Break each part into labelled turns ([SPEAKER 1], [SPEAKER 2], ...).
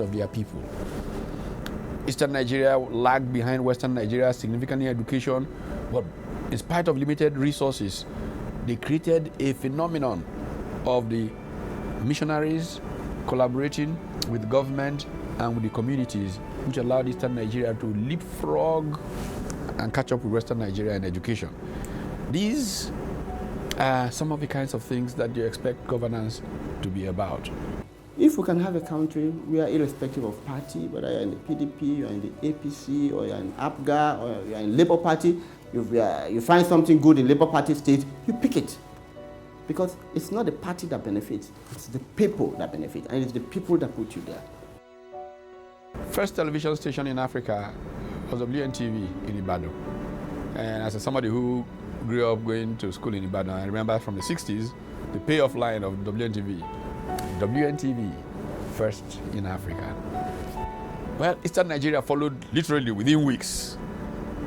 [SPEAKER 1] of their people. Eastern Nigeria lagged behind Western Nigeria significantly in education, but in spite of limited resources, they created a phenomenon of the missionaries collaborating with government and with the communities, which allowed Eastern Nigeria to leapfrog and catch up with Western Nigeria in education. These are some of the kinds of things that you expect governance to be about.
[SPEAKER 2] If we can have a country where, irrespective of party, whether you're in the PDP, you're in the APC, or you're in APGA, or you're in Labour Party, you find something good in Labour Party state, you pick it. Because it's not the party that benefits, it's the people that benefit, and it's the people that put you there.
[SPEAKER 1] First television station in Africa was WNTV in Ibadan. And as somebody who grew up going to school in Ibadan, I remember from the 60s, the payoff line of WNTV. WNTV, first in Africa. Well, Eastern Nigeria followed literally within weeks,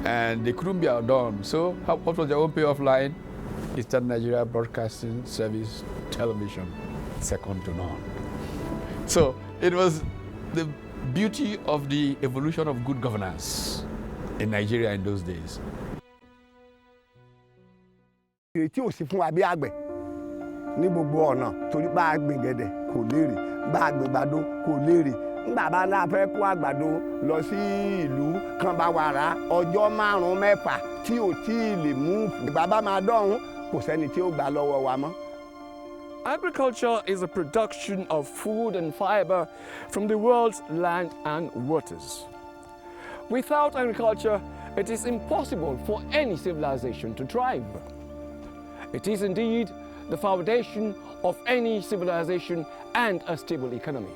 [SPEAKER 1] and they couldn't be outdone. So what was their own payoff line? Eastern Nigeria Broadcasting Service Television, second to none. So it was the beauty of the evolution of good governance in Nigeria in those days.
[SPEAKER 3] Ní gbogbo ọ̀nà torí bá gbìn gẹ̀dẹ̀ kò lérè bá gbìn àgbàdo kò lérè nígbà bá la fẹ́ kó àgbàdo lọ sí ìlú kan bá wà rà ọjọ́ 5-6 tí ò tí ì lè mú bàbá máa dọ̀hún kò sẹ́ni tí ó gbà lọ́wọ́ wa mọ́.
[SPEAKER 4] Agriculture is a production of food and fiber from the world's land and waters. Without agriculture, it is impossible for any civilization to thrive. It is indeed the foundation of any civilization and a stable economy.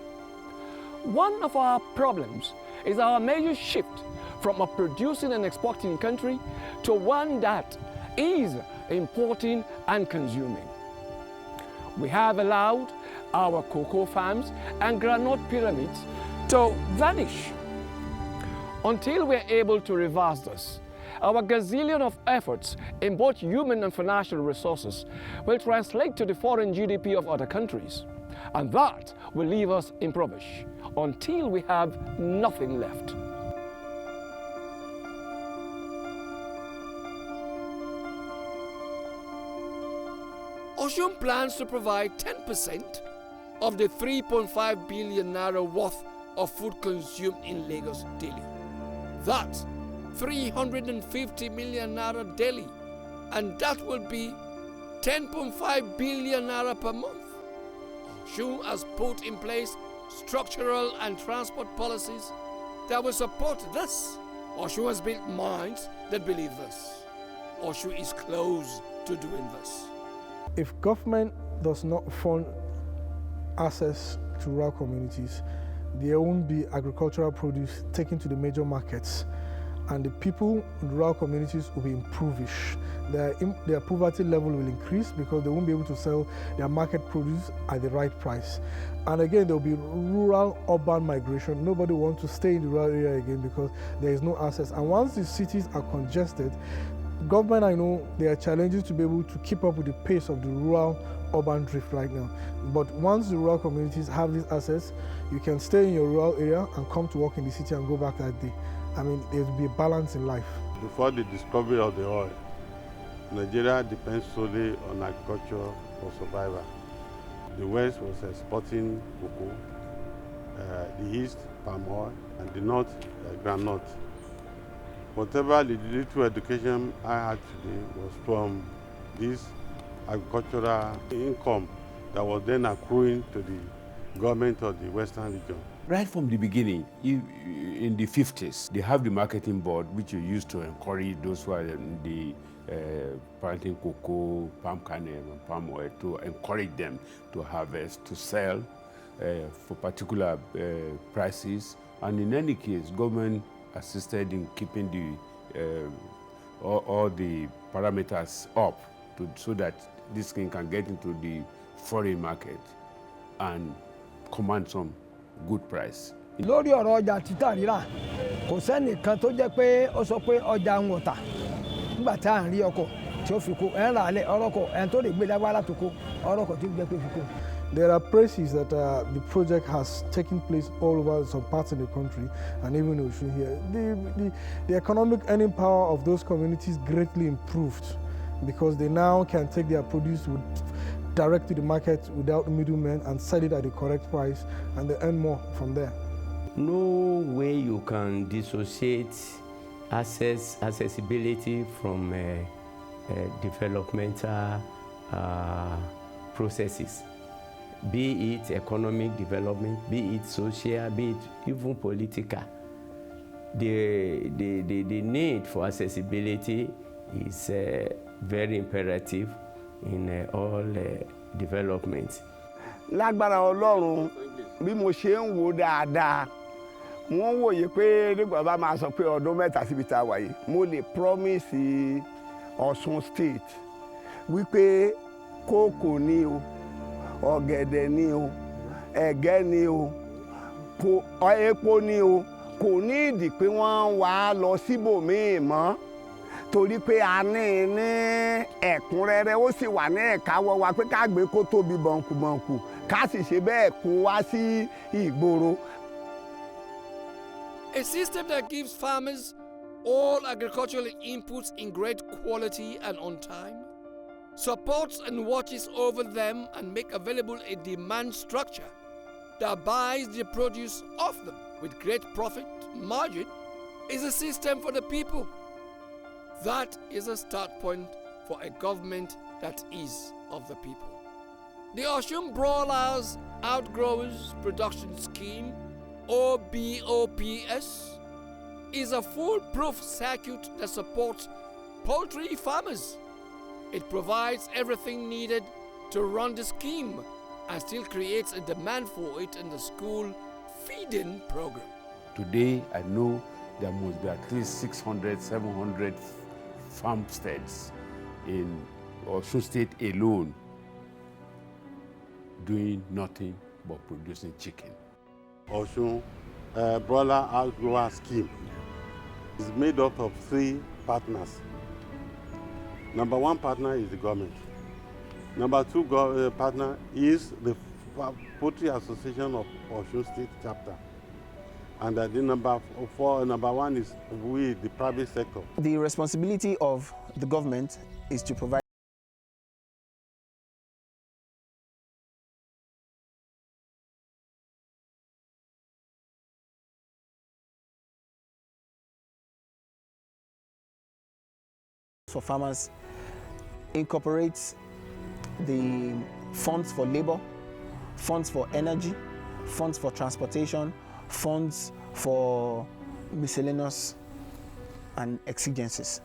[SPEAKER 4] One of our problems is our major shift from a producing and exporting country to one that is importing and consuming. We have allowed our cocoa farms and granite pyramids to vanish. Until we're able to reverse this, our gazillion of efforts in both human and financial resources will translate to the foreign GDP of other countries. And that will leave us impoverished until we have nothing left. Osun plans to provide 10% of the 3.5 billion naira worth of food consumed in Lagos daily. That's 350 million naira daily, and that will be 10.5 billion naira per month. Osun has put in place structural and transport policies that will support this. Osun has built minds that believe this. Osun is close to doing this.
[SPEAKER 5] If government does not fund access to rural communities, there won't be agricultural produce taken to the major markets, and the people in rural communities will be impoverished. Their poverty level will increase because they won't be able to sell their market produce at the right price. And again, there will be rural-urban migration. Nobody wants to stay in the rural area again because there is no access. And once the cities are congested, government, I know, there are challenges to be able to keep up with the pace of the rural-urban drift right now. But once the rural communities have these assets, you can stay in your rural area and come to work in the city and go back that day. I mean, there will be a balance in life.
[SPEAKER 6] Before the discovery of the oil, Nigeria depends solely on agriculture for survival. The West was exporting cocoa, the East palm oil, and the North groundnut. Whatever the little education I had today was from this agricultural income that was then accruing to the government of the Western region.
[SPEAKER 7] Right from the beginning, in the 50s, they have the marketing board, which you used to encourage those who are in the planting cocoa, palm kernel, and palm oil, to encourage them to harvest, to sell for particular prices. And in any case, government assisted in keeping the all the parameters up so that this thing can get into the foreign market and command some good price.
[SPEAKER 8] Lórí ọ̀rọ̀ ọjà títà rírà, kò sẹ́nìkan tó jẹ́ pé ó sọ pé ọjà ń wọ̀tà nígbà tá à ń rí ọkọ̀ tí ó fi kó ẹ̀ ń rà lẹ̀ ọ̀rọ̀kọ̀ ẹ̀ tó lè gbé lágbára tó kó ọ̀rọ̀kọ̀ tí ó gbé pé fi kó.
[SPEAKER 5] There are places that the project has taken place all over some parts in the country, and even Osun here. The economic earning power of those communities greatly improved because they now can take their produce direct to the market without middlemen and sell it at the correct price, and they earn more from there.
[SPEAKER 9] No way you can dissociate accessibility from developmental processes, be it economic development, be it social, be it even political. The need for accessibility is very imperative in all development.
[SPEAKER 3] Lágbára Ọlọ́run bí mo ṣe ń wò dáadáa wọ́n wòye pé nígbà bá máa sọ pé ọdún mẹ́ta síbi tá a wà yìí mo lè promise Osun State wípé kókò ní o ọ̀gẹ̀dẹ̀ ní o ẹ̀gẹ́ ní o epo ní o kò ní ìdí pé wọ́n wá lọ síbòmíì mọ́ torí pé a ní ẹ̀kúnrẹ́rẹ́ ó sì wà ní ẹ̀káwọ́ wa pé ká gbé kó tóbi bọ̀ǹkùbọ̀ǹkù ká sì ṣe bẹ́ẹ̀ kó wá sí ìgboro.
[SPEAKER 4] A system that gives farmers all agricultural inputs in great quality and on time, supports and watches over them and make available a demand structure that buys the produce of them with great profit margin is a system for the people. That is a start point for a government that is of the people. The Osun Brawlers Outgrowers Production Scheme, OBOPS, is a foolproof circuit that supports poultry farmers. It provides everything needed to run the scheme and still creates a demand for it in the school feeding program.
[SPEAKER 7] Today, I know there must be at least 600, 700 farmsteads in Osun State alone doing nothing but producing chicken.
[SPEAKER 6] Osun Broiler Outgrower Scheme is made up of 3 partners. Number 1 partner is the government. Number 2 partner is the Poultry Association of Osun State chapter. And the number 1 is we, the private sector.
[SPEAKER 2] The responsibility of the government is to provide for farmers, incorporates the funds for labor, funds for energy, funds for transportation, funds for miscellaneous and exigencies.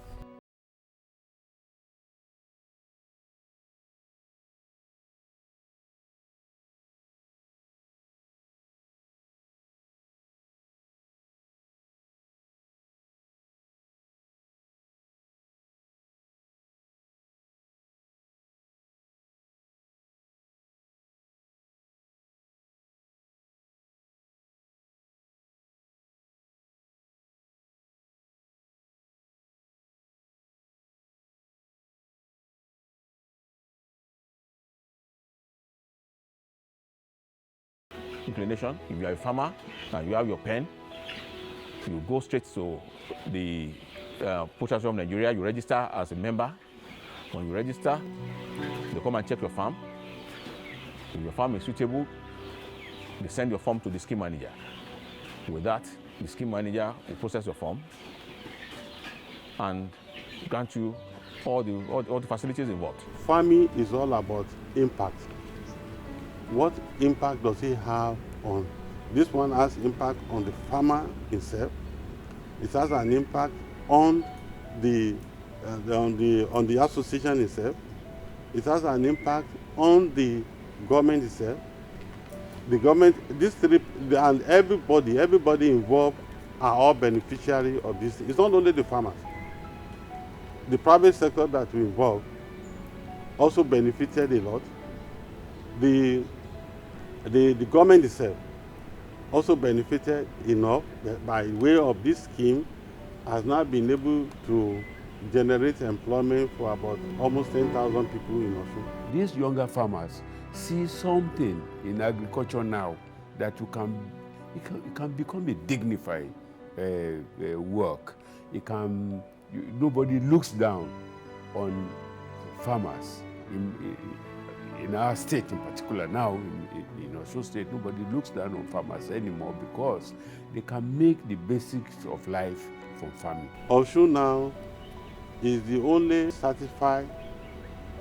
[SPEAKER 10] Inclination. If you are a farmer and you have your pen, you go straight to the Poultry Association of Nigeria, you register as a member. When you register, they come and check your farm. If your farm is suitable, they send your form to the scheme manager. With that, the scheme manager will process your form and grant you all the facilities involved.
[SPEAKER 6] Farming is all about impact. What impact does it have on? This one has impact on the farmer himself. It has an impact on the association itself. It has an impact on the government itself. The government, these 3, and everybody involved are all beneficiary of this. It's not only the farmers. The private sector that we involve also benefited a lot. The government itself also benefited enough that by way of this scheme has now been able to generate employment for about almost 10,000 people in Osun.
[SPEAKER 7] These younger farmers see something in agriculture now that it can become a dignified work. Nobody looks down on farmers in our state in particular. Now in Osun State, nobody looks down on farmers anymore because they can make the basics of life from farming.
[SPEAKER 6] Osun now is the only certified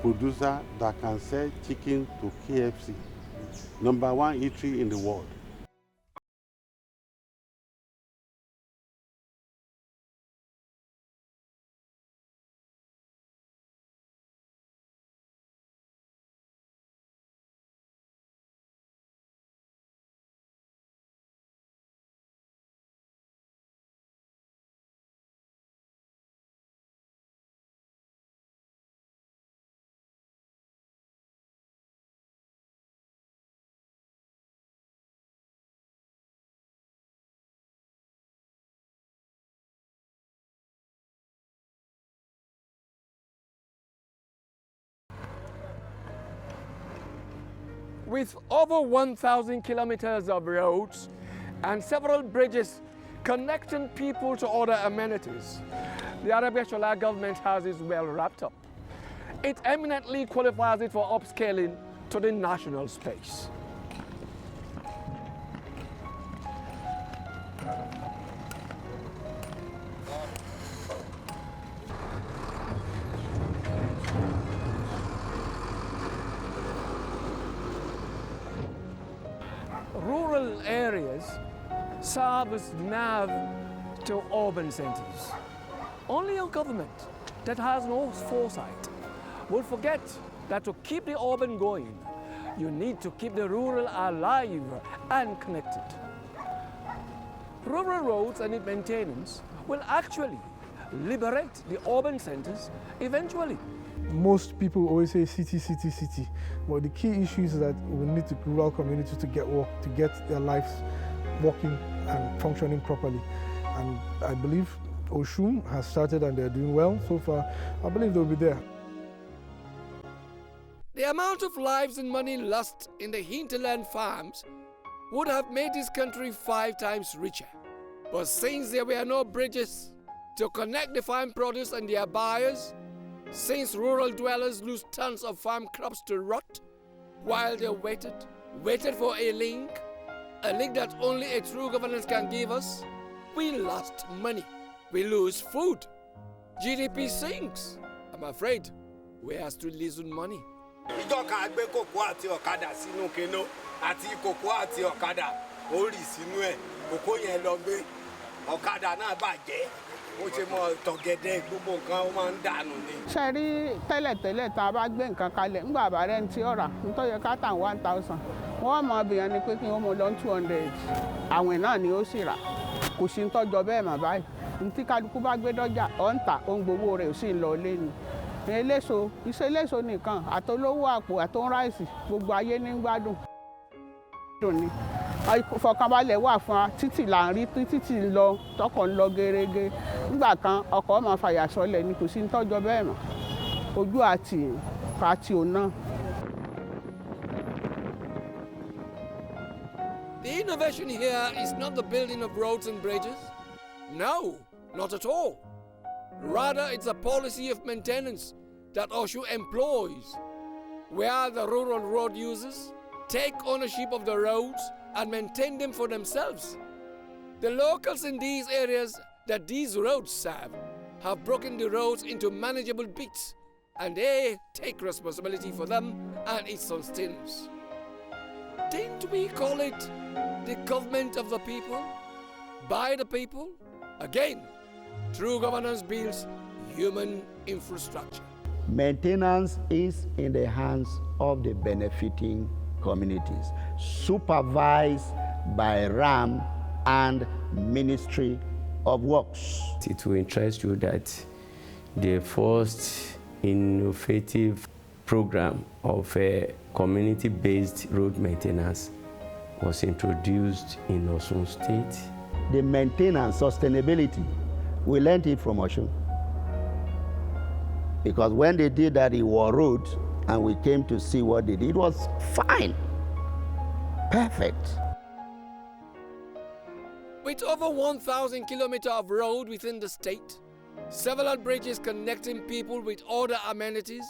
[SPEAKER 6] producer that can sell chicken to KFC, #1 eatery in the world.
[SPEAKER 4] With over 1,000 kilometers of roads and several bridges connecting people to other amenities, the Aregbesola government house is well wrapped up. It eminently qualifies it for upscaling to the national space. Rural areas serve as nav to urban centers. Only a government that has no foresight will forget that to keep the urban going, you need to keep the rural alive and connected. Rural roads and its maintenance will actually liberate the urban centers eventually.
[SPEAKER 5] Most people always say city, city, city, but the key issue is that we need the rural communities to get work, to get their lives working and functioning properly. And I believe Osun has started and they're doing well so far. I believe they'll be there.
[SPEAKER 4] The amount of lives and money lost in the hinterland farms would have made this country 5 times richer. But since there were no bridges to connect the farm produce and their buyers, since rural dwellers lose tons of farm crops to rot while they waited for a link that only a true governance can give us, we lost money. We lose food. GDP sinks. I'm afraid we are still losing money.
[SPEAKER 3] Ìjọ kan gbé kòkó àti ọ̀kadà sínú keno àti kòkó àti ọ̀kadà ó rì sínú ẹ̀ kòkó yẹn lọ gbé ọ̀kadà náà bàjẹ́ ó ṣe mọ tọ̀gẹ̀dẹ̀ gbogbo nǹkan ó máa ń dànù ni.
[SPEAKER 11] Ṣé rí tẹ́lẹ̀tẹ́lẹ̀ tá a bá gbé nǹkan kalẹ̀ ńgbà bá rẹ̀ ń tí ọ̀rà nítorí yẹ ká tà 1,000 wọ́n mọ obìnrin ni pé kí wọ́n mú lọ 200 àwìn náà ni ó sì rà kò sí ń tọ́jọ́ bẹ́ẹ̀ mà báyìí ní tí kálukú bá gbé dọ́jà ọ̀ ń tà ó ń gbowó rẹ̀ ó sì ń lọ lé ni. Eléso iṣẹ́ eléso nìkan àtolówó àpò àtòráìsì gbogbo ayé ní gbádùn. Ìfọ̀kànbalẹ̀ wà fún wa títì là ń rí títì lọ tọkọ̀ ń lọ gerege nígbà kan ọkọ̀ máa fàyà sọlẹ̀ ni kò sí ń tọ́jọ́ bẹ́ẹ̀ mọ́ ojú àti òun.
[SPEAKER 4] The innovation here is not the building of roads and bridges. No, not at all. Rather, it's a policy of maintenance that Osun employs, where the rural road users take ownership of the roads and maintain them for themselves. The locals in these areas that these roads serve have broken the roads into manageable bits, and they take responsibility for them and its sustenance. Didn't we call it the government of the people, by the people? Again, true governance builds human infrastructure.
[SPEAKER 3] Maintenance is in the hands of the benefiting communities, supervised by RAM and Ministry of Works.
[SPEAKER 9] It will interest you that the first innovative program of a community-based road maintenance was introduced in Osun State.
[SPEAKER 3] The maintenance, sustainability, we learned it from Osun. Because when they did that in War Road, and we came to see what they did. It was fine, perfect.
[SPEAKER 4] With over 1,000 kilometers of road within the state, several bridges connecting people with other amenities,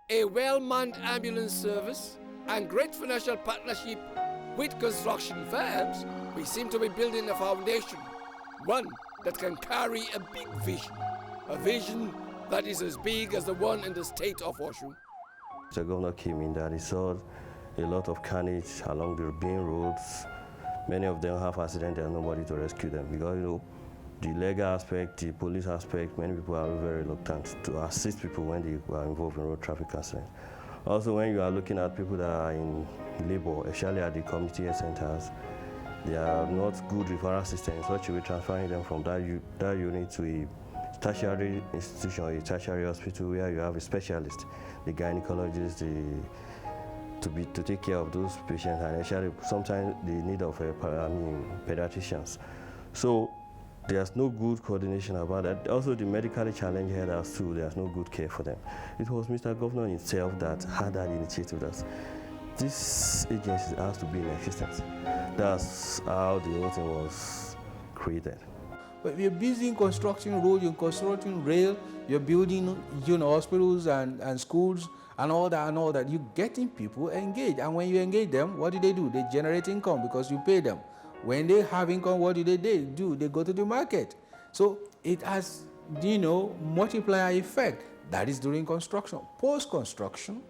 [SPEAKER 4] a well-manned ambulance service, and great financial partnership with construction firms, we seem to be building a foundation, one that can carry a big vision, a vision that is as big as the one in the state of Osun.
[SPEAKER 12] The governor came in that he saw a lot of carnage along the main roads. Many of them have accidents and nobody to rescue them because, you know, the legal aspect, the police aspect, many people are very reluctant to assist people when they are involved in road traffic accidents. Also, when you are looking at people that are in labor, especially at the community health centers, they are not good referral systems, such a way transferring them from that unit to a tertiary institution or a tertiary hospital where you have a specialist, the gynecologist, to take care of those patients, and actually sometimes the need of pediatricians. So there's no good coordination about that. Also, the medically challenged healers too, there's no good care for them. It was Mr. Governor himself that had that initiative that this agency has to be in existence. That's how the whole thing was created.
[SPEAKER 13] But you're busy in constructing road, you're constructing rail, you're building, hospitals and schools and all that. You're getting people engaged. And when you engage them, what do? They generate income because you pay them. When they have income, what do? They go to the market. So it has, multiplier effect. That is during construction. Post-construction,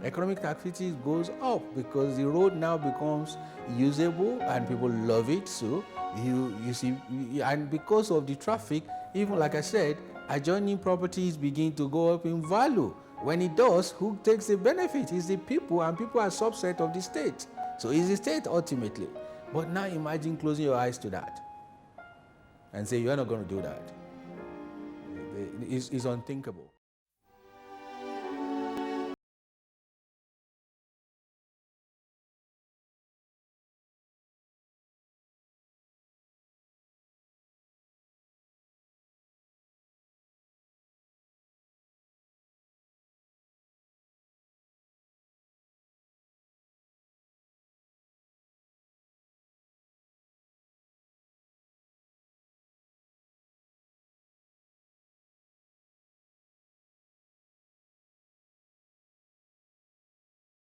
[SPEAKER 13] economic activity goes up because the road now becomes usable and people love it. So you see, and because of the traffic, even like I said, adjoining properties begin to go up in value. When it does, who takes the benefit? It's the people, and people are a subset of the state. So it's the state ultimately. But now imagine closing your eyes to that and say you're not going to do that. It's unthinkable.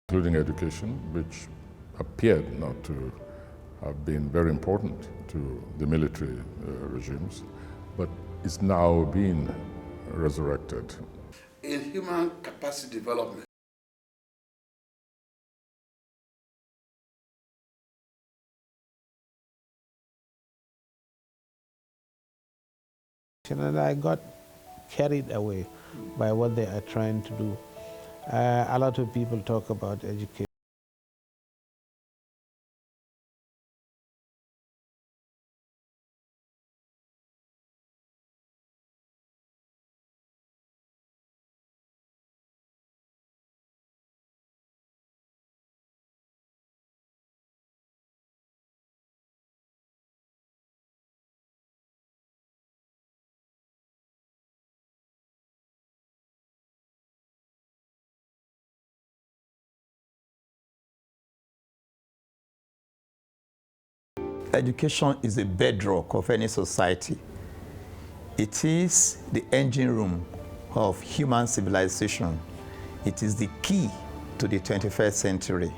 [SPEAKER 14] Including education, which appeared not to have been very important to the military regimes, but is now being resurrected.
[SPEAKER 15] In human capacity development,
[SPEAKER 16] and I got carried away by what they are trying to do. A lot of people talk about education.
[SPEAKER 17] Education is the bedrock of any society. It is the engine room of human civilization. It is the key to the 21st century.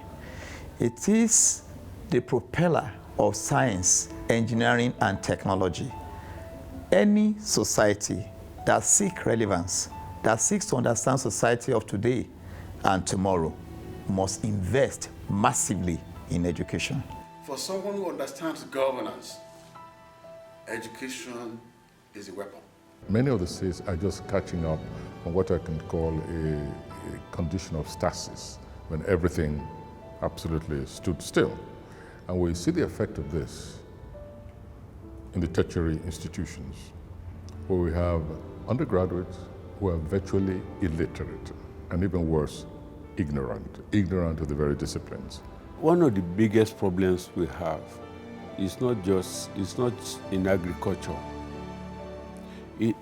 [SPEAKER 17] It is the propeller of science, engineering, and technology. Any society that seeks relevance, that seeks to understand society of today and tomorrow, must invest massively in education.
[SPEAKER 15] for someone who understands governance, education is a weapon.
[SPEAKER 14] Many of the states are just catching up on what I can call a condition of stasis, when everything absolutely stood still. And we see the effect of this in the tertiary institutions, where we have undergraduates who are virtually illiterate, and even worse, ignorant of the very disciplines.
[SPEAKER 7] One of the biggest problems we have is not in agriculture. It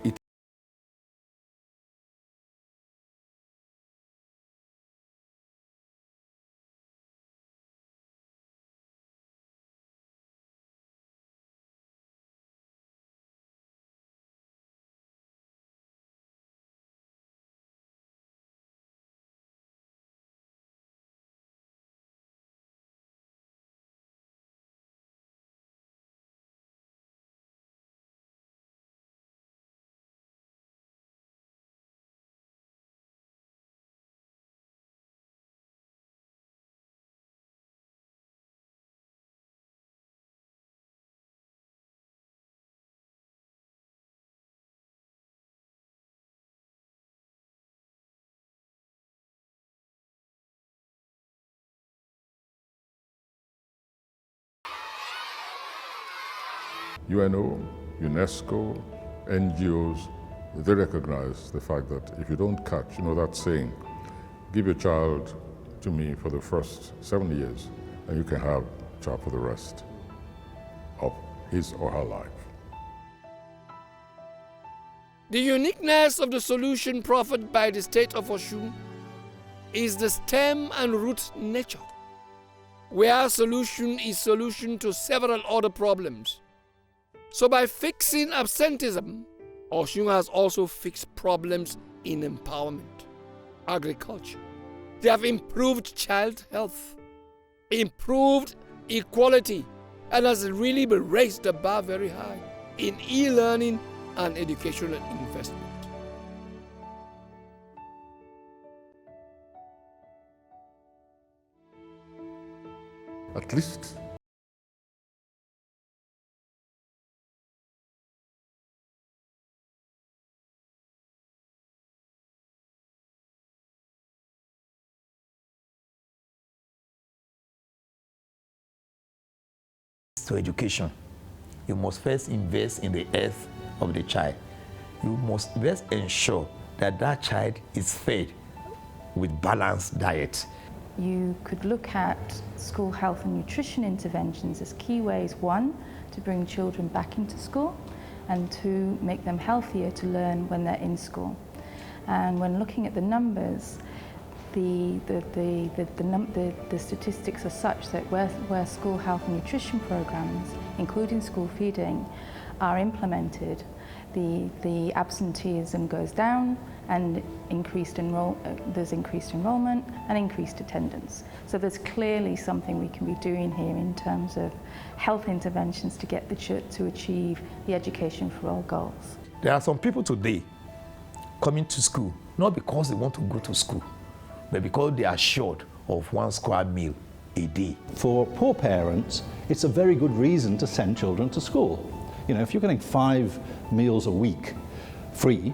[SPEAKER 14] UNO, UNESCO, NGOs, they recognize the fact that if you don't catch, that saying, give your child to me for the first 7 years, and you can have a child for the rest of his or her life.
[SPEAKER 4] The uniqueness of the solution proffered by the state of Osun is the stem and root nature, where solution is solution to several other problems. So by fixing absenteeism, Osun has also fixed problems in empowerment, agriculture. They have improved child health, improved equality, and has really been raised the bar very high in e-learning and educational investment.
[SPEAKER 14] At least
[SPEAKER 17] to education, you must first invest in the health of the child. You must first ensure that that child is fed with balanced diet.
[SPEAKER 18] You could look at school health and nutrition interventions as key ways, one, to bring children back into school, and two, make them healthier to learn when they're in school. And when looking at the numbers, the statistics are such that where school health and nutrition programs, including school feeding, are implemented, the absenteeism goes down and there's increased enrollment and increased attendance. So there's clearly something we can be doing here in terms of health interventions to get the church to achieve the education for all goals.
[SPEAKER 17] There are some people today coming to school, not because they want to go to school, but because they are short of 1 square meal a day.
[SPEAKER 19] For poor parents, it's a very good reason to send children to school. If you're getting 5 meals a week free,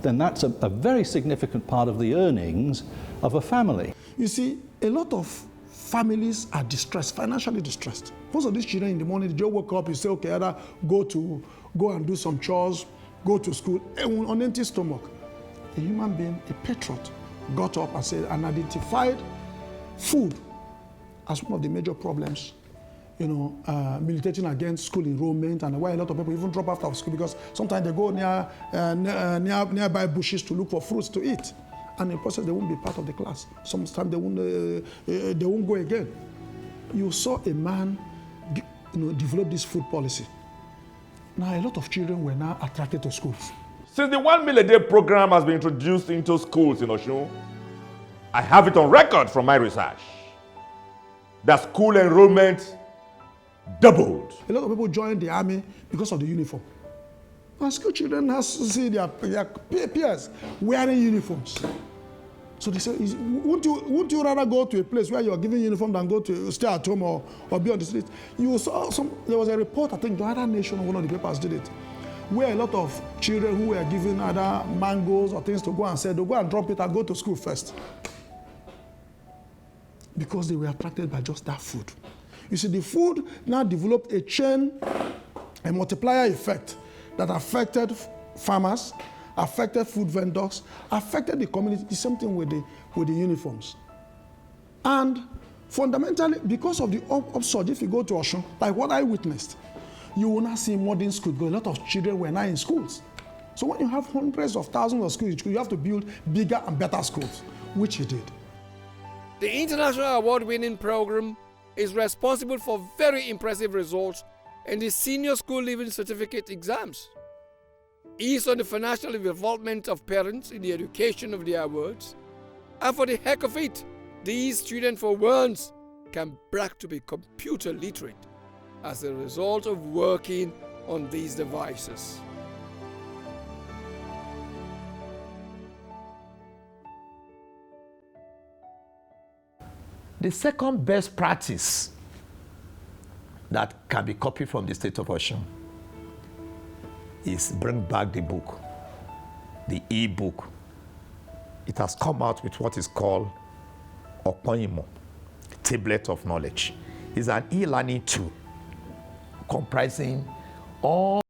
[SPEAKER 19] then that's a very significant part of the earnings of a family.
[SPEAKER 20] You see, a lot of families are distressed, financially distressed. Most of these children in the morning, they just wake up, you say, okay, either go and do some chores, go to school, on empty stomach. A human being, a patriot, got up and said, and identified food as one of the major problems, militating against school enrollment, and why a lot of people even drop out of school because sometimes they go nearby bushes to look for fruits to eat, and in the process they won't be part of the class. Sometimes they won't go again. You saw a man, develop this food policy. Now a lot of children were now attracted to schools.
[SPEAKER 21] Since the 1 meal a day program has been introduced into schools in Osun, I have it on record from my research that school enrollment doubled.
[SPEAKER 20] A lot of people joined the army because of the uniform. And school children have to see their peers wearing uniforms. So they say, wouldn't you rather go to a place where you are given uniform than go to stay at home or be on the street? You saw there was a report, I think the other nation or one of the papers did it, where a lot of children who were given either mangoes or things to go and sell, they'll go and drop it and go to school first. Because they were attracted by just that food. You see, the food now developed a chain, a multiplier effect that affected farmers, affected food vendors, affected the community. The same thing with the uniforms. And fundamentally, because of the upsurge, if you go to Osun, like what I witnessed, you will not see modern schools, because a lot of children were now in schools. So when you have hundreds of thousands of schools, you have to build bigger and better schools, which he did.
[SPEAKER 4] The international award-winning program is responsible for very impressive results in the senior school leaving certificate exams. Ease on the financial involvement of parents in the education of their wards, and for the heck of it, these students for once can brag to be computer literate as a result of working on these devices.
[SPEAKER 17] The second best practice that can be copied from the state of Osun is bring back the book, the e-book. It has come out with what is called Okponimo, Tablet of Knowledge. It's an e-learning tool comprising all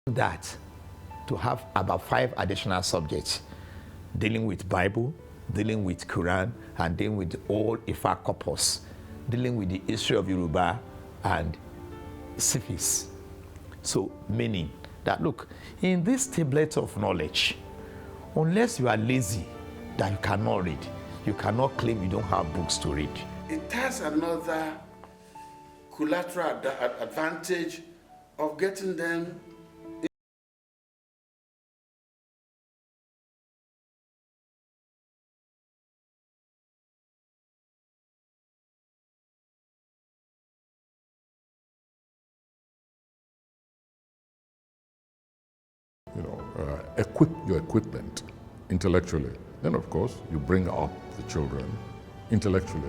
[SPEAKER 17] that to have about 5 additional subjects dealing with Bible, dealing with Quran, and dealing with the old Ifa corpus, dealing with the history of Yoruba and civics. So meaning that, look, in this tablet of knowledge, unless you are lazy that you cannot read, you cannot claim you don't have books to read.
[SPEAKER 15] It has another collateral advantage of getting them
[SPEAKER 14] equip your equipment intellectually. Then, of course, you bring up the children intellectually,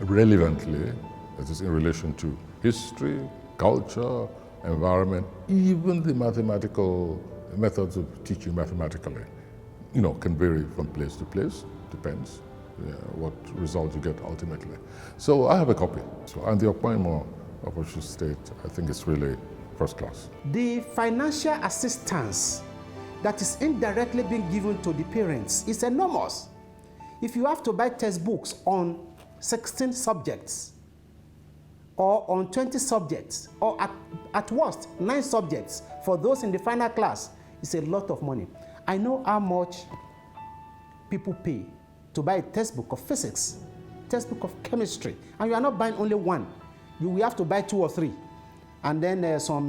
[SPEAKER 14] relevantly, that is in relation to history, culture, environment, even the mathematical methods of teaching mathematically, can vary from place to place, depends what result you get ultimately. So I have a copy. And the appointment of Osun State, I think it's really first class.
[SPEAKER 1] The financial assistance that is indirectly being given to the parents is enormous. If you have to buy textbooks on 16 subjects, or on 20 subjects, or at worst, 9 subjects for those in the final class, it's a lot of money. I know how much people pay to buy a textbook of physics, textbook of chemistry, and you are not buying only one. You will have to buy 2 or 3, and then some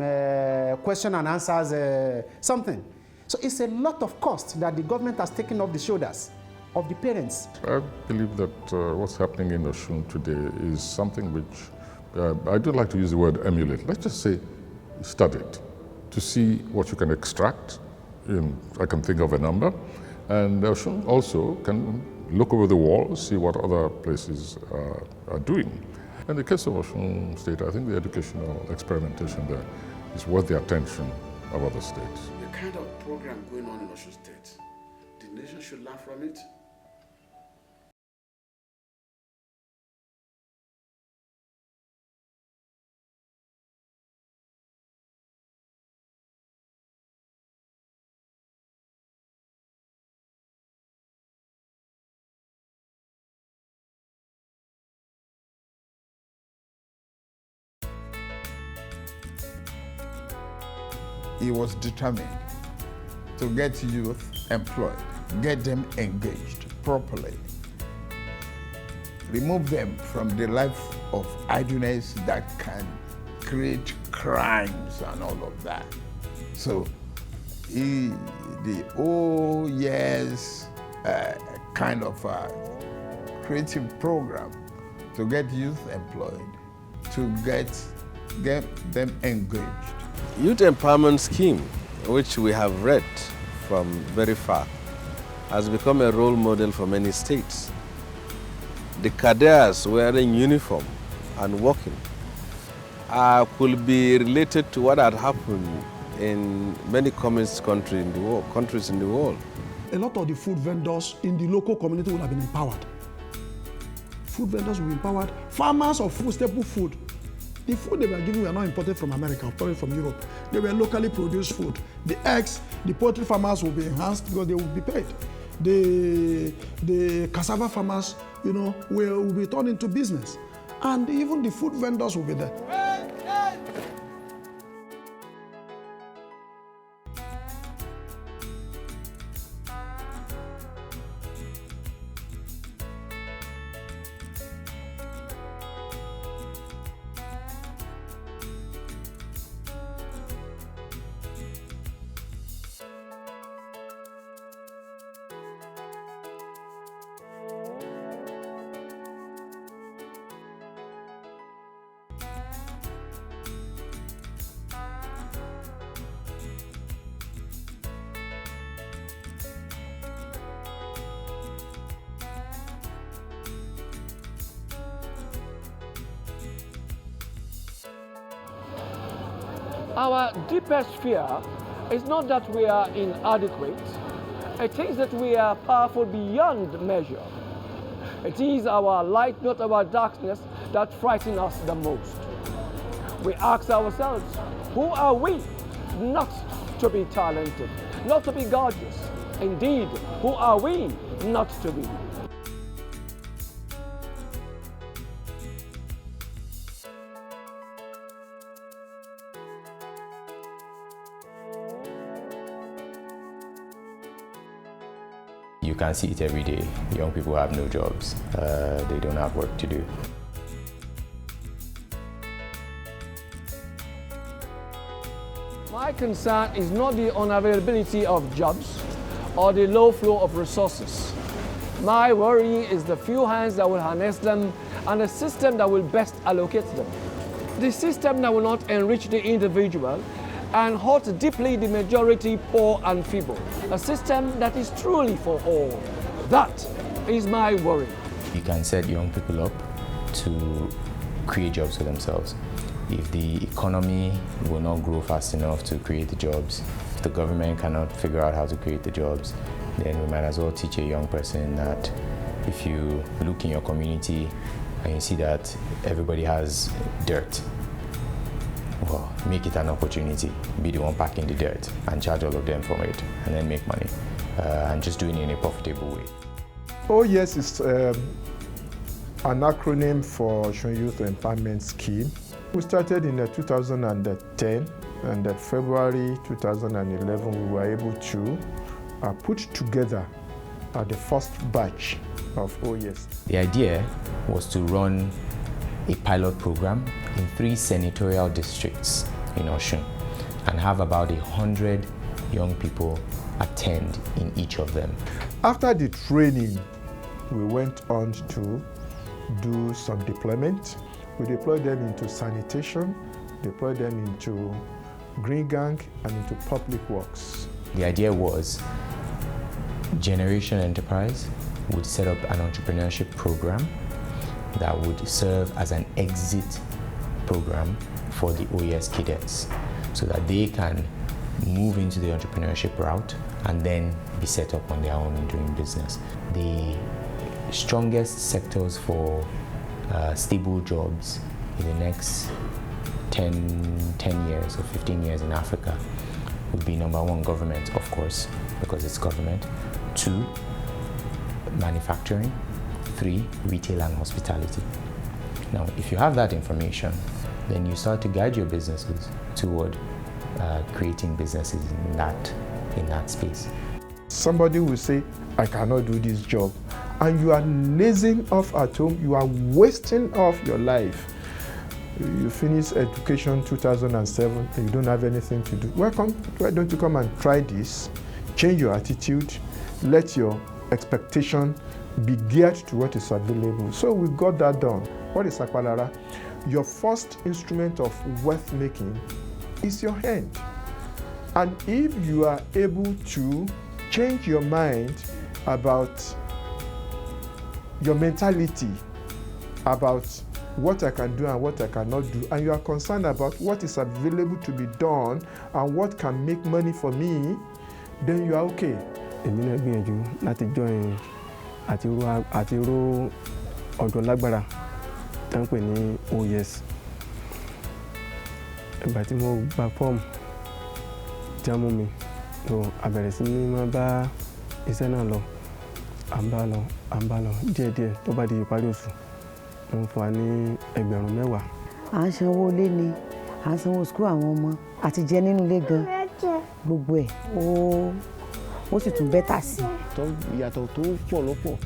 [SPEAKER 1] question and answers, something. So it's a lot of cost that the government has taken off the shoulders of the parents.
[SPEAKER 14] I believe that what's happening in Osun today is something which, I don't like to use the word emulate, let's just say study it, to see what you can extract. I can think of a number, and Osun also can look over the wall, see what other places are doing. In the case of Osun State, I think the educational experimentation there is worth the attention of other states.
[SPEAKER 15] The kind of program going on in Osun State, the nation should learn from it.
[SPEAKER 3] He was determined to get youth employed, get them engaged properly, remove them from the life of idleness that can create crimes and all of that. So the whole year's kind of creative program to get youth employed, to get them engaged.
[SPEAKER 22] Youth Empowerment Scheme, which we have read from very far, has become a role model for many states. The cadres wearing uniform and working could be related to what had happened in many communist countries in the world.
[SPEAKER 20] A lot of the food vendors in the local community would have been empowered. Food vendors will be empowered. Farmers of food, staple food. The food they were giving were not imported from America, imported from Europe. They were locally produced food. The eggs, the poultry farmers will be enhanced because they will be paid. The cassava farmers, will be turned into business. And even the food vendors will be there.
[SPEAKER 4] Our deepest fear is not that we are inadequate. It is that we are powerful beyond measure. It is our light, not our darkness, that frightens us the most. We ask ourselves, who are we? Not to be talented, not to be gorgeous. Indeed, who are we not to be?
[SPEAKER 2] You can see it every day. Young people have no jobs. They don't have work to do.
[SPEAKER 4] My concern is not the unavailability of jobs or the low flow of resources. My worry is the few hands that will harness them and the system that will best allocate them. The system that will not enrich the individual and hurt deeply the majority poor and feeble. A system that is truly for all. That is my worry.
[SPEAKER 2] You can set young people up to create jobs for themselves. If the economy will not grow fast enough to create the jobs, if the government cannot figure out how to create the jobs, then we might as well teach a young person that if you look in your community and you see that everybody has dirt, well, make it an opportunity. Be the one packing the dirt and charge all of them for it and then make money and just doing it in a profitable way.
[SPEAKER 5] Oh yes, it's an acronym for Osun Youth Empowerment Scheme. We started in 2010 and in February 2011 we were able to put together the first batch of OYES.
[SPEAKER 2] The idea was to run a pilot program in 3 senatorial districts in Osun and have about 100 young people attend in each of them.
[SPEAKER 5] After the training, we went on to do some deployment. We deployed them into sanitation, deployed them into green gang and into public works.
[SPEAKER 2] The idea was Generation Enterprise would set up an entrepreneurship program that would serve as an exit program for the OES cadets so that they can move into the entrepreneurship route and then be set up on their own doing business. The strongest sectors for stable jobs in the next 10 years or 15 years in Africa would be number 1, government, of course, because it's government. 2, manufacturing. 3, retail and hospitality. Now, if you have that information, then you start to guide your businesses toward creating businesses in that space.
[SPEAKER 5] Somebody will say, I cannot do this job. And you are lazing off at home, you are wasting off your life. You finish education 2007 and you don't have anything to do. Welcome, why don't you come and try this? Change your attitude, let your expectation be geared to what is available. So we got that done. What is Akwalara? Your first instrument of wealth making is your hand. And if you are able to change your mind about your mentality, about what I can do and what I cannot do, and you are concerned about what is available to be done and what can make money for me, then you are okay.
[SPEAKER 8] Èmi náà gbìyànjú láti join àti ró ọ̀dọ́ lágbára tá ń pè ní OYES. Ìgbà tí mo gba fọ́ọ̀mù tí wọ́n mú mi, a bẹ̀rẹ̀ sí ní máa bá iṣẹ́ náà lọ. À ń bá lọ díẹ̀díẹ̀ tó bá di ìparí oṣù. Wọ́n fún wa ní ẹgbẹ̀rún 10.
[SPEAKER 23] À ń sanwó ilé ni, à ń sanwó skul àwọn ọmọ àti jẹ nínú ilé gan. Gbogbo ẹ̀ ó sì tún bẹ́tà sí.
[SPEAKER 24] Ìyàtọ̀ tó pọ̀ lọ́pọ̀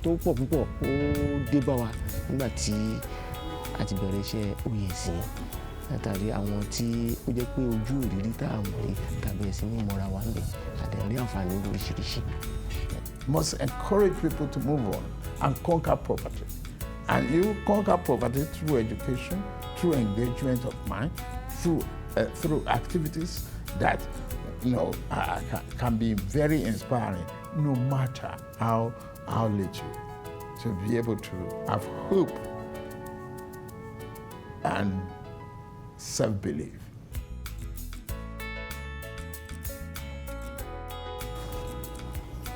[SPEAKER 24] tó pọ̀ púpọ̀ ó dé bá wa nígbà tí a ti bẹ̀rẹ̀ iṣẹ́ OYES yẹn látàrí àwọn tí ó jẹ́ pé ojú òrìrí tá à ń rí tàbí ẹ̀sìn ní ìmọ̀ra wa ń bẹ̀ àtẹ̀rí àǹfààní lóríṣiríṣi.
[SPEAKER 25] Must encourage people to move on and conquer poverty. And you conquer poverty through education, through engagement of mind, through activities that can be very inspiring, no matter how little, to be able to have hope and self-belief.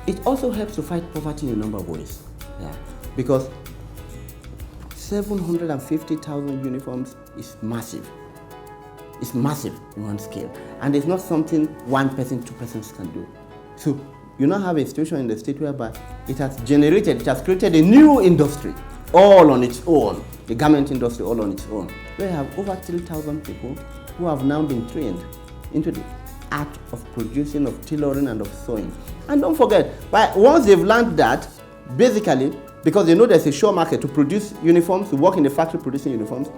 [SPEAKER 6] It also helps to fight poverty in a number of ways. Yeah. Because 750,000 uniforms is massive. It's massive in one scale. And it's not something one person, two persons can do. So you now have a situation in the state whereby it has created a new industry all on its own, the garment industry all on its own. We have over 3,000 people who have now been trained into the art of producing, of tailoring and of sewing. And don't forget, once they've learned that, basically, because they know there's a sure market to produce uniforms, to work in the factory producing uniforms,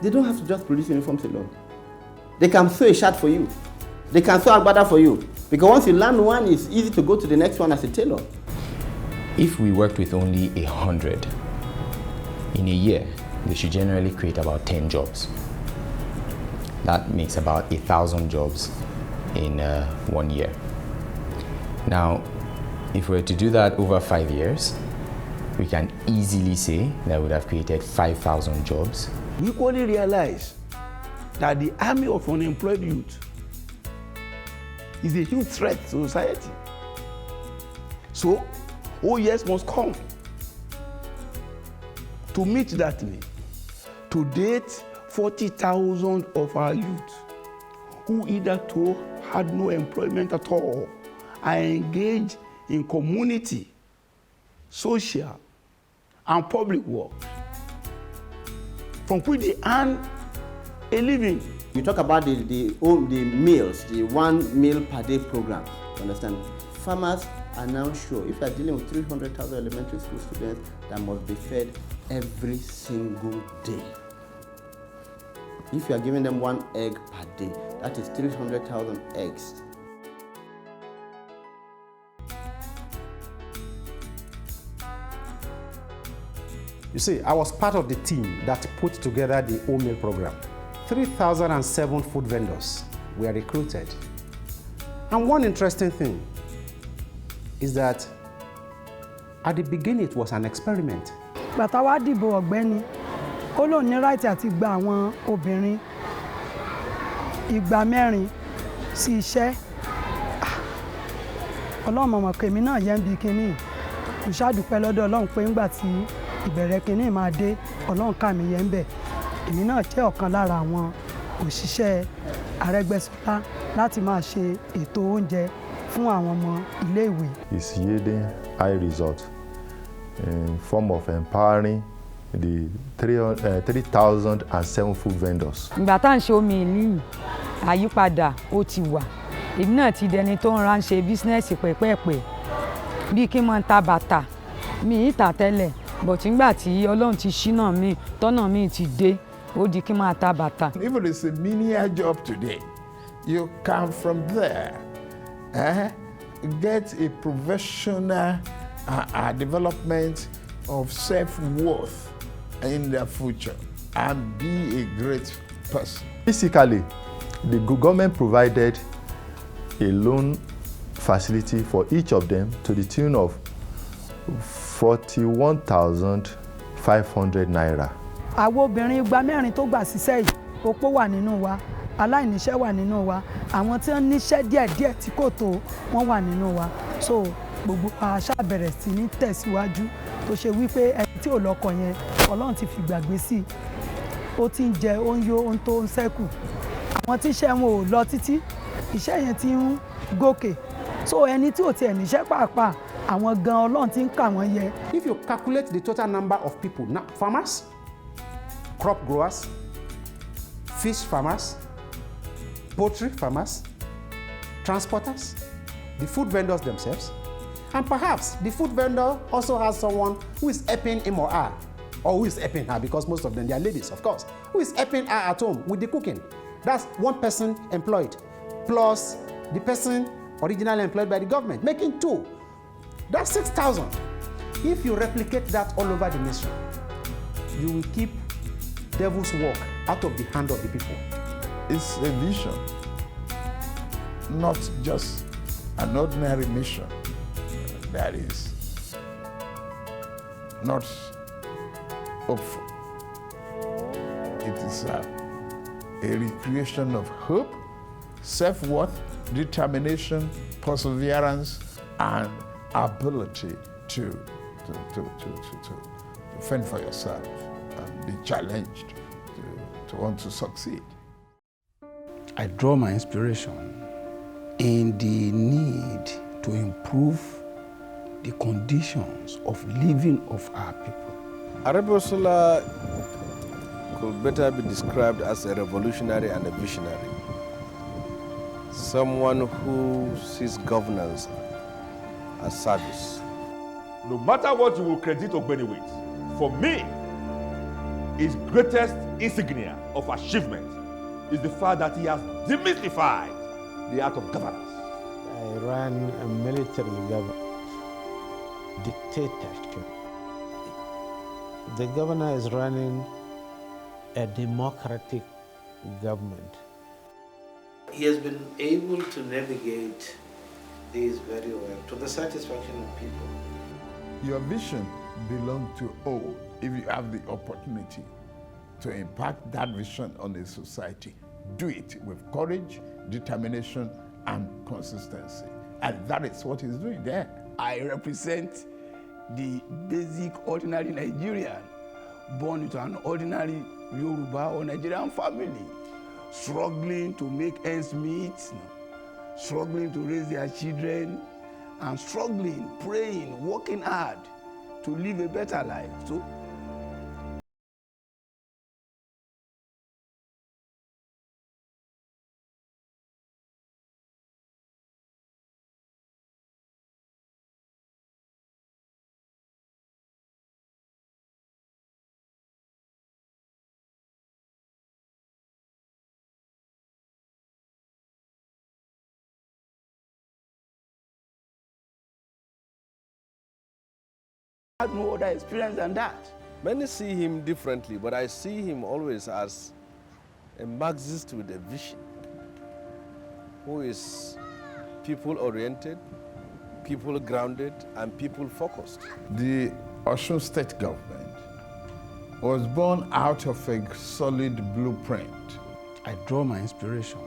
[SPEAKER 6] they don't have to just produce uniforms alone. They can sew a shirt for you. They can sew agbada for you. Because once you learn one, it's easy to go to the next one as a tailor.
[SPEAKER 2] If we worked with only 100, in a year, they should generally create about 10 jobs. That makes about 1,000 jobs in 1 year. Now, if we were to do that over 5 years, we can easily say that we would have created 5,000 jobs.
[SPEAKER 9] We equally realize that the army of unemployed youth is a huge threat to society. So, OES must come to meet that need. To date, 40,000 of our youth who hitherto had no employment at all are engaged in community, social, and public work, from which they earn a living.
[SPEAKER 6] You talk about the meals, the 1 meal per day program, you understand? Farmers are now sure, if you are dealing with 300,000 elementary school students that must be fed every single day. If you are giving them 1 egg per day, that is 300,000 eggs.
[SPEAKER 1] You see, I was part of the team that put together the wholemeal program. 3,007 food vendors were recruited. And one interesting thing is that at the beginning it was an experiment.
[SPEAKER 10] Bàtà wá dìbò Ọ̀gbẹ́ni, ó lóun ní right àti gba àwọn obìnrin ìgbà 4 sí iṣẹ́. Ọlọ́run mọ̀ pé èmi náà yẹn ń bi kínní. Mo ṣàdúpẹ́ lọ́dọ̀ Ọlọ́run pé ńgbà tí ìbẹ̀rẹ̀ kínní máa dé, Ọlọ́run ká mi yẹn ń bẹ̀. Èmi náà jẹ́ ọ̀kan lára àwọn òṣìṣẹ́ Aregbesola láti máa ṣe ètò oúnjẹ fún àwọn ọmọ ilé-ìwé.
[SPEAKER 11] It's yielding high results in form of empowering the 3,007 food vendors.
[SPEAKER 12] Ìgbà tá à ń ṣe omi ìlú àyípadà ó ti wà. Èmi náà ti dẹni tó ń ránṣẹ́ bísínẹ́sì pẹ́pẹ́pẹ́ bí kí n máa ta bàtà mi ì tà tẹ́lẹ̀ but nígbà tí Ọlọ́run ti ṣínà mi tọ́nà mi ti dé ó di kí n máa ta bàtà.
[SPEAKER 25] Even if it's a menial job today, you come from there, get a professional development of self-worth in their future and be a great person.
[SPEAKER 11] Basically, the government provided a loan facility for each of them to the tune of 41,500 naira.
[SPEAKER 10] Àwọn obìnrin igba 4 tó gbà síṣẹ́ yìí, opó wà nínú wa, aláìníṣẹ́ wà nínú wa, àwọn tí wọ́n níṣẹ́ díẹ̀díẹ̀ tí kò tó wọ́n wà nínú wa. So gbogbo àṣà bẹ̀rẹ̀ sí ní tẹ̀síwájú tó ṣe wípé ẹni tí ò lọ́kọ yẹn Ọlọ́run ti fi gbàgbé sí, ó ti ń jẹ, ó ń yó, ó ń tó ń ṣẹ́kù. Àwọn tí iṣẹ́ wọn ò lọ títí, iṣẹ́ yẹn ti ń gòkè. So ẹni tí ò tiẹ̀ níṣẹ́ pàápàá, àwọn gan Ọlọ́run ti ń kà wọ́n yẹ.
[SPEAKER 1] If you calculate the total number of people, now farmers, crop growers, fish farmers, poultry farmers, transporters, the food vendors themselves, and perhaps the food vendor also has someone who is helping him or her, or who is helping her, because most of them they are ladies, of course, who is helping her at home with the cooking. That's 1 person employed, plus the person originally employed by the government, making 2. That's 6,000. If you replicate that all over the nation, you will keep devil's work out of the hand of the people.
[SPEAKER 25] It's a vision, not just an ordinary mission that is not hopeful. It is a recreation of hope, self-worth, determination, perseverance, and ability to fend for yourself and be challenged to want to succeed. I draw my inspiration in the need to improve the conditions of living of our people.
[SPEAKER 22] Aregbesola could better be described as a revolutionary and a visionary. Someone who sees governance as service.
[SPEAKER 21] No matter what you will credit Ogbeni with, for me, his greatest insignia of achievement is the fact that he has demystified the art of governance.
[SPEAKER 7] I ran a military government, dictatorship. The governor is running a democratic government.
[SPEAKER 13] He has been able to navigate these very well to the satisfaction of people.
[SPEAKER 25] Your vision belongs to all if you have the opportunity to impact that vision on the society. Do it with courage, determination, and consistency. And that is what he's doing there.
[SPEAKER 9] I represent the basic ordinary Nigerian born into an ordinary Yoruba or Nigerian family, struggling to make ends meet, struggling to raise their children, and struggling, praying, working hard to live a better life. So, I had no other experience than that.
[SPEAKER 22] Many see him differently, but I see him always as a Marxist with a vision, who is people-oriented, people-grounded, and people-focused.
[SPEAKER 25] The Osun state government was born out of a solid blueprint. I draw my inspiration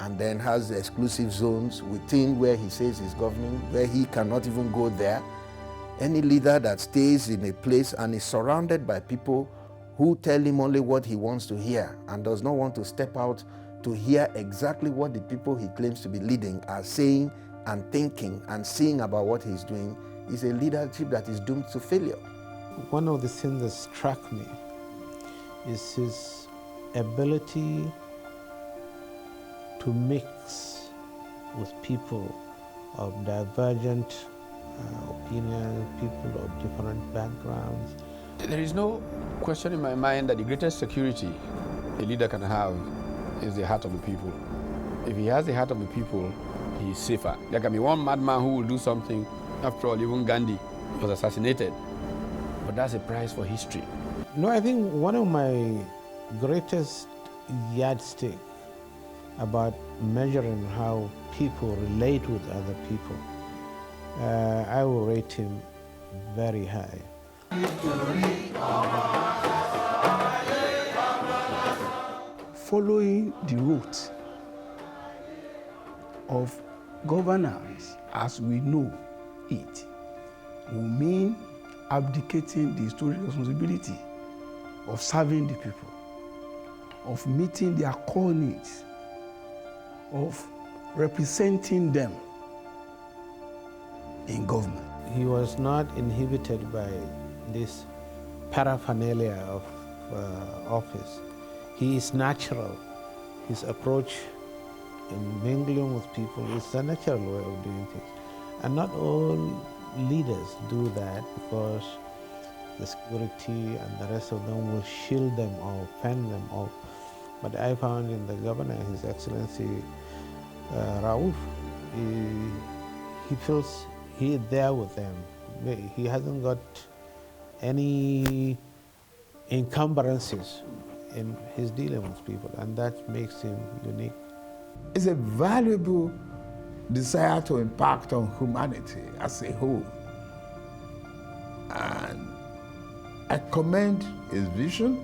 [SPEAKER 16] and then has exclusive zones within where he says he's governing, where he cannot even go there. Any leader that stays in a place and is surrounded by people who tell him only what he wants to hear and does not want to step out to hear exactly what the people he claims to be leading are saying and thinking and seeing about what he's doing is a leadership that is doomed to failure.
[SPEAKER 7] One of the things that struck me is his ability to mix with people of divergent opinions, people of different backgrounds.
[SPEAKER 18] There is no question in my mind that the greatest security a leader can have is the heart of the people. If he has the heart of the people, he is safer. There can be one madman who will do something. After all, even Gandhi was assassinated. But that's a price for history.
[SPEAKER 7] No, I think one of my greatest yardstick about measuring how people relate with other people, I will rate him very high.
[SPEAKER 9] Following the route of governance as we know it will mean abdicating the historic responsibility of serving the people, of meeting their core needs, of representing them in government.
[SPEAKER 7] He was not inhibited by this paraphernalia of office. He is natural. His approach in mingling with people is a natural way of doing things. And not all leaders do that because the security and the rest of them will shield them or fend them off. But I found in the governor, His Excellency Rauf, he feels he's there with them. He hasn't got any encumbrances in his dealing with people, and that makes him unique.
[SPEAKER 25] It's a valuable desire to impact on humanity as a whole. And I commend his vision.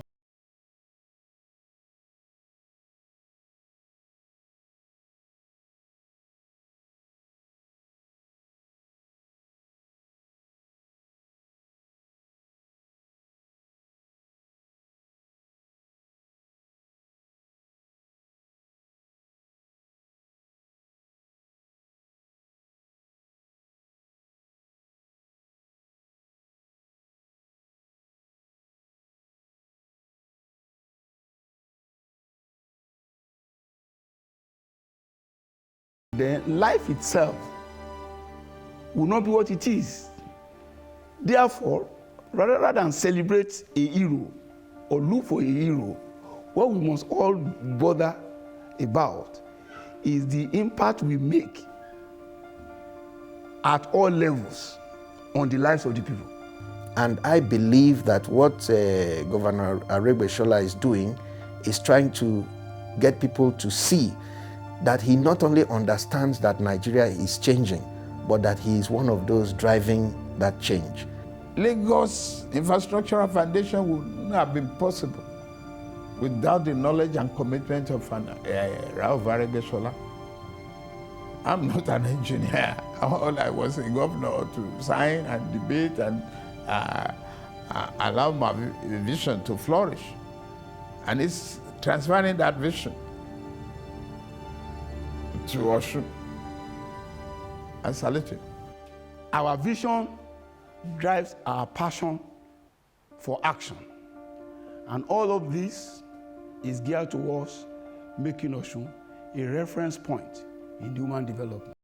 [SPEAKER 9] Then life itself will not be what it is. Therefore, rather than celebrate a hero or look for a hero, what we must all bother about is the impact we make at all levels on the lives of the people.
[SPEAKER 16] And I believe that what Governor Aregbesola is doing is trying to get people to see that he not only understands that Nigeria is changing, but that he is one of those driving that change.
[SPEAKER 25] Lagos Infrastructural Foundation would not have been possible without the knowledge and commitment of Rauf Aregbesola. I'm not an engineer. All I was a governor to sign and debate and allow my vision to flourish. And it's transferring that vision to Osun. I salute him.
[SPEAKER 9] Our vision drives our passion for action. And all of this is geared towards making Osun a reference point in human development.